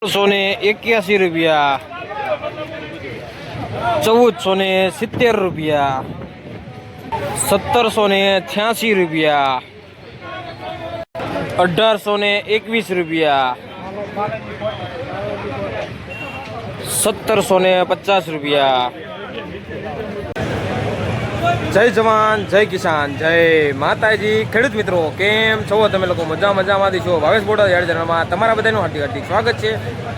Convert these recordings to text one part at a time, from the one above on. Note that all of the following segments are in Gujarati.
₹181, ₹1470, ₹1786, ₹1821, ₹1750. જય જવાન જય કિસાન જય માતાજી. ખેડૂત મિત્રો કેમ છો તમે લોકો? મજામાંથી છો? ભાવેશ બોડા યાર્ડ ચેનલમાં તમારા બધાનું હાર્દિક સ્વાગત છે.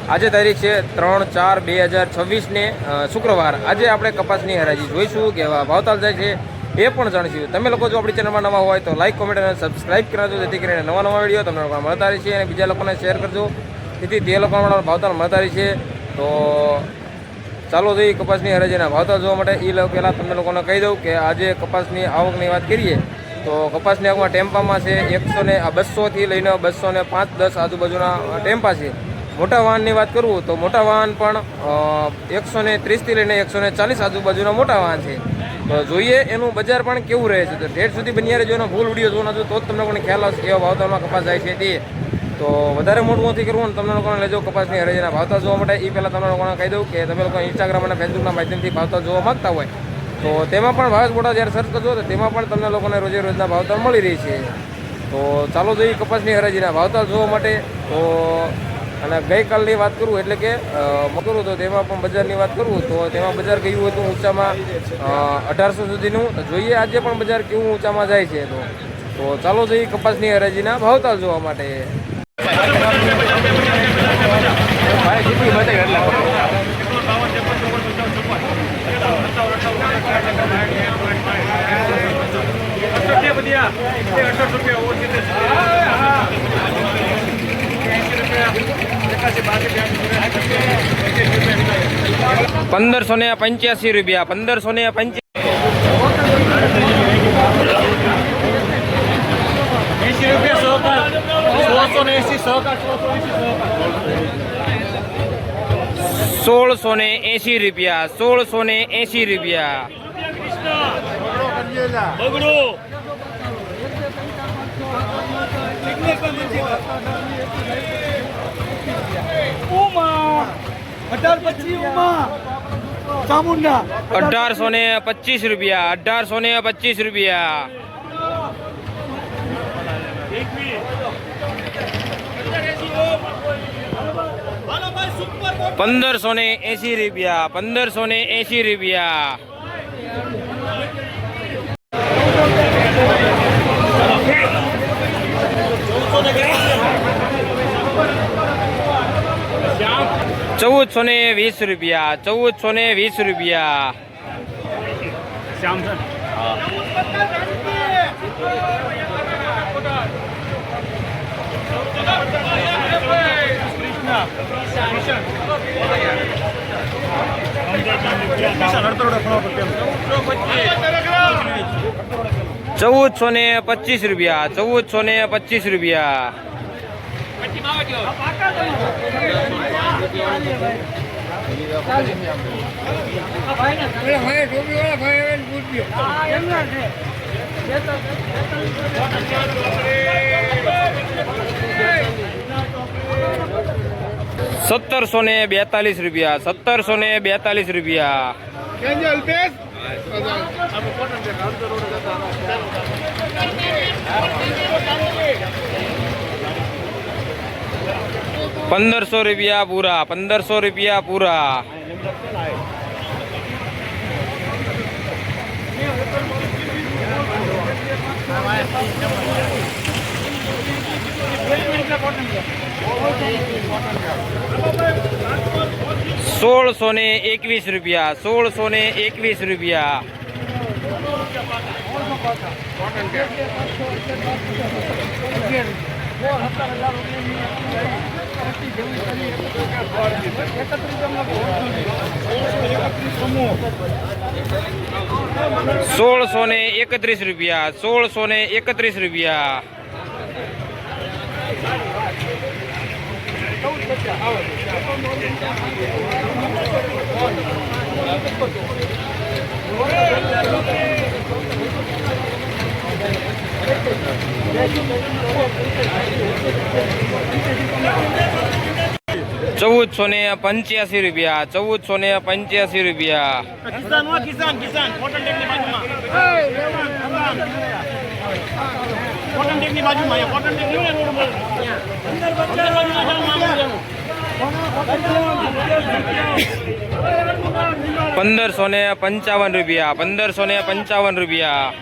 આજે તારીખ છે 3/4/2026 ને શુક્રવાર. આજે આપણે કપાસની હરાજી જોઈશું કે ભાવતાલ જાય છે એ પણ જાણીશું. તમે લોકો જો આપણી ચેનલમાં નવા હોય તો લાઈક કોમેન્ટ અને સબસ્ક્રાઈબ કરાવજો, જેથી કરીને નવા વિડીયો તમને લોકો મળતા રહે છે અને બીજા લોકોને શેર કરજો, જેથી તે લોકો ભાવતાલ મળતા રહે છે. તો ચાલો જોઈએ કપાસની હરાજીના ભાવતાલ જોવા માટે. એ પહેલાં તમને લોકોને કહી દઉં કે આજે કપાસની આવકની વાત કરીએ તો કપાસની આવકમાં ટેમ્પામાં છે 200થી લઈને 205-10 આજુબાજુના ટેમ્પા છે. મોટા વાહનની વાત કરું તો મોટા વાહન પણ 130થી લઈને 140 આજુબાજુના મોટા વાહન છે. તો જોઈએ એનું બજાર પણ કેવું રહે છે. તો ઠેઠ સુધી બન્યા રહેજો, એનો ફૂલ વિડીયો જોવાનો છો તો જ તમને લોકોને ખ્યાલ આવશે એવા ભાવતાલમાં કપાસ જાય છે તે. તો વધારે મોટું નથી કરવું, તમને લોકોને લેજો કપાસની હરાજીના ભાવતાલ જોવા માટે. એ પહેલાં તમને લોકોને કહી દઉં કે તમે લોકો ઇન્સ્ટાગ્રામ અને ફેસબુકના માધ્યમથી ભાવતાલ જોવા માગતા હોય તો તેમાં પણ ભાવેશ બોડા જ્યારે સર્ચ કરજો તો તેમાં પણ તમને લોકોને રોજના ભાવતાલ મળી રહી છે. તો ચાલો જોઈએ કપાસની હરાજીના ભાવતાલ જોવા માટે. તો અને ગઈકાલની વાત કરું એટલે કે કરું તો તેમાં પણ બજારની વાત કરું તો તેમાં બજાર ગયું હતું ઊંચામાં 1800 સુધીનું. તો જોઈએ આજે પણ બજાર કેવું ઊંચામાં જાય છે. તો ચાલો જોઈએ કપાસની હરાજીના ભાવતાલ જોવા માટે. ભાઈ કેટલી બતાવી એટલે 1585 રૂપિયા, 1585. 1680 રૂપિયા, 1680 રૂપિયા. ચામુંડા 1825 રૂપિયા, 1825 રૂપિયા. 1580 રૂપિયા, 1580 રૂપિયા. 1420 રૂપિયા, 1420 રૂપિયા. 1425 રૂપિયા, 1425 રૂપિયા. 1742 રૂપિયા, 1742 રૂપિયા. 1500 રૂપિયા પૂરા, 1500 રૂપિયા પૂરા. 1621 રૂપિયા, 1621 રૂપિયા. 1631 રૂપિયા, 1631 રૂપિયા. 1500 1485 રૂપિયા, 1485 રૂપિયા. કિસાન કોટન ટેકની બાજુમાં કોટન ટેકની બાજુમાં કોટન ટેકની રોડ પર અંદર બાજુમાં 1555 રૂપિયા, 1555 રૂપિયા.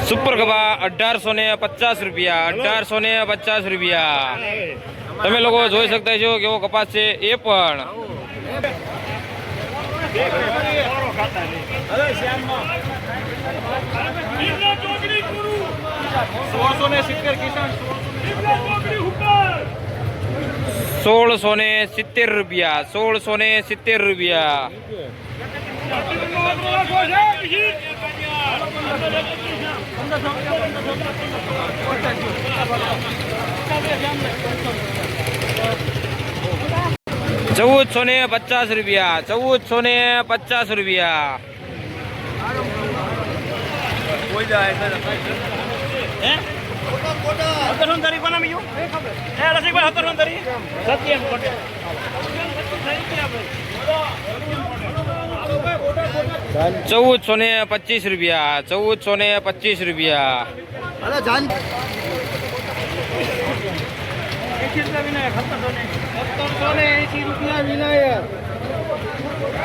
સુપર કપા 1850 રૂપિયા, 1850 રૂપિયા. તમે લોકો જોઈ શકતા છો કેવો કપાસ છે એ પણ. ₹1670 રૂપિયા, ₹1670. ₹1450 રૂપિયા, ₹1450 રૂપિયા. ₹1425 રૂપિયા, ₹1425 રૂપિયા.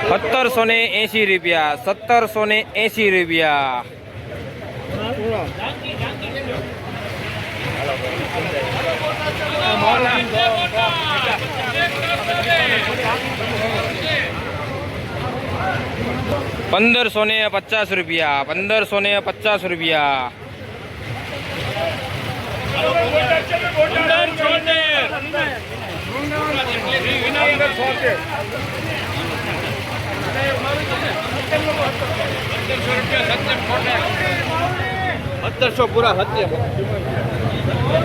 1780 રૂપિયા, 1780 રૂપિયા. ₹1550 રૂપિયા, ₹1550 રૂપિયા. 1700 પૂરા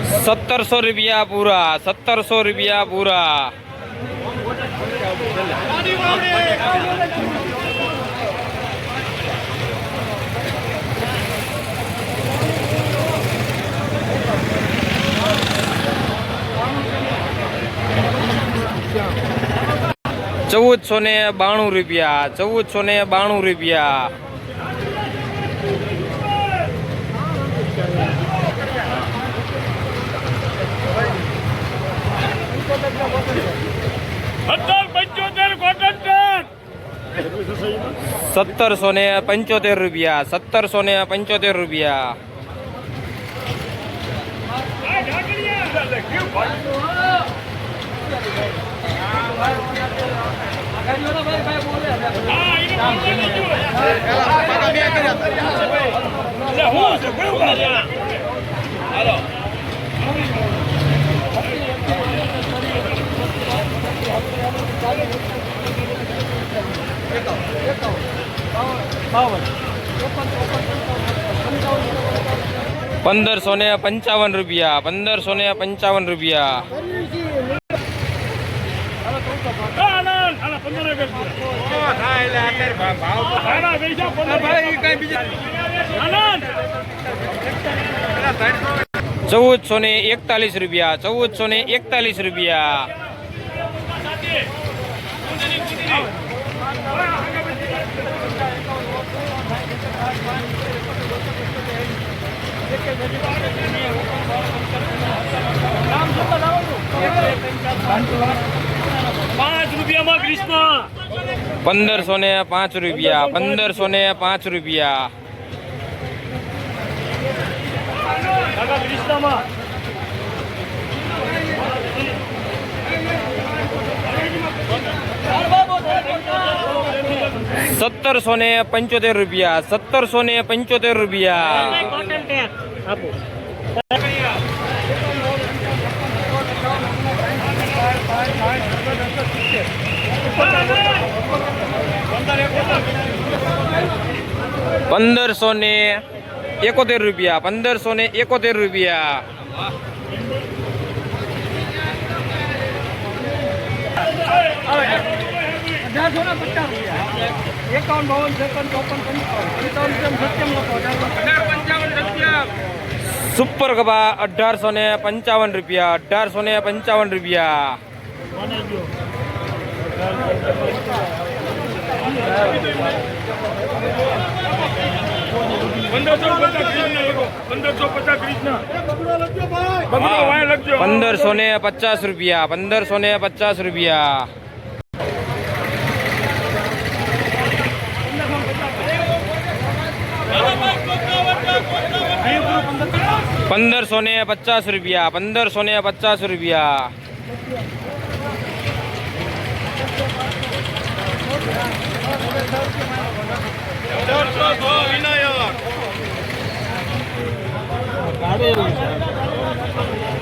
1700 રૂપિયા પૂરા, 1700 રૂપિયા પૂરા. ₹1492 રૂપિયા, ₹1492 રૂપિયા. ₹1775 રૂપિયા, ₹1775 રૂપિયા. ₹1555 રૂપિયા, ₹1555 રૂપિયા. ₹1441 રૂપિયા, ₹1441 રૂપિયા. ₹1505 રૂપિયા, ₹1505 રૂપિયા. ₹1775 રૂપિયા, ₹1775 રૂપિયા. ₹1571 રૂપિયા, ₹1571 રૂપિયા. સુપર કબા 1855 રૂપિયા, 1855 રૂપિયા. ₹1550 રૂપિયા, ₹1550. ₹1550, ₹1550.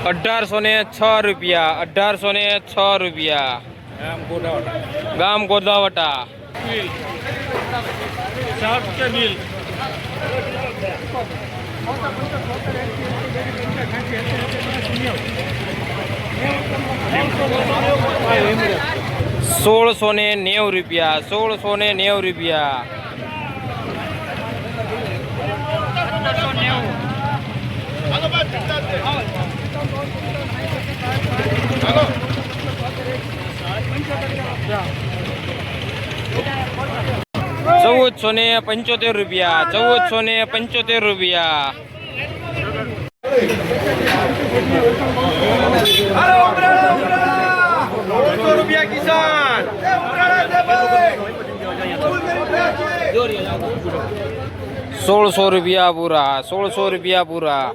₹1806, ₹1806. ગામ ગોદાવટા. ₹1690, ₹1690. ₹1475, ₹1475. ₹100 કિસાન. ₹1600 પૂરા, ₹1600 પૂરા.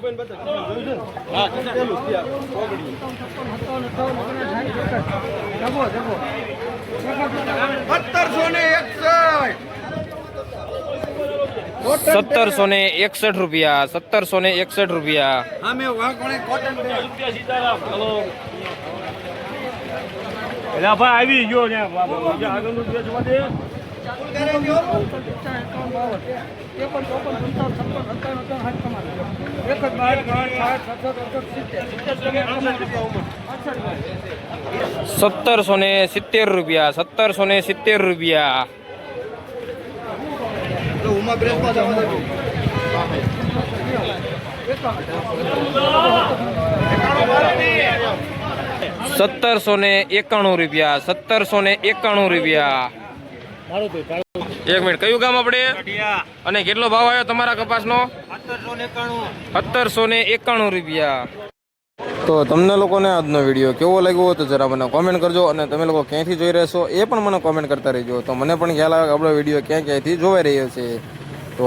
₹1761, ₹1761. એલા ભાઈ આવી ગયો ને આગળનું બેસવા દે. ₹1770, ₹1770. ₹1791, ₹1791. એક મિનિટ, કયું ગામ આપણે અને કેટલો ભાવ આવ્યો તમારા કપાસનો? ₹1791. તો તમને લોકોને આજનો વિડીયો કેવો લાગ્યો હોય તો જરા મને કોમેન્ટ કરજો, અને તમે લોકો ક્યાંથી જોઈ રહેશો એ પણ મને કોમેન્ટ કરતા રહેજો, તો મને પણ ખ્યાલ આવે કે આપણો વિડીયો ક્યાં ક્યાંથી જોવાઈ રહ્યો છે. તો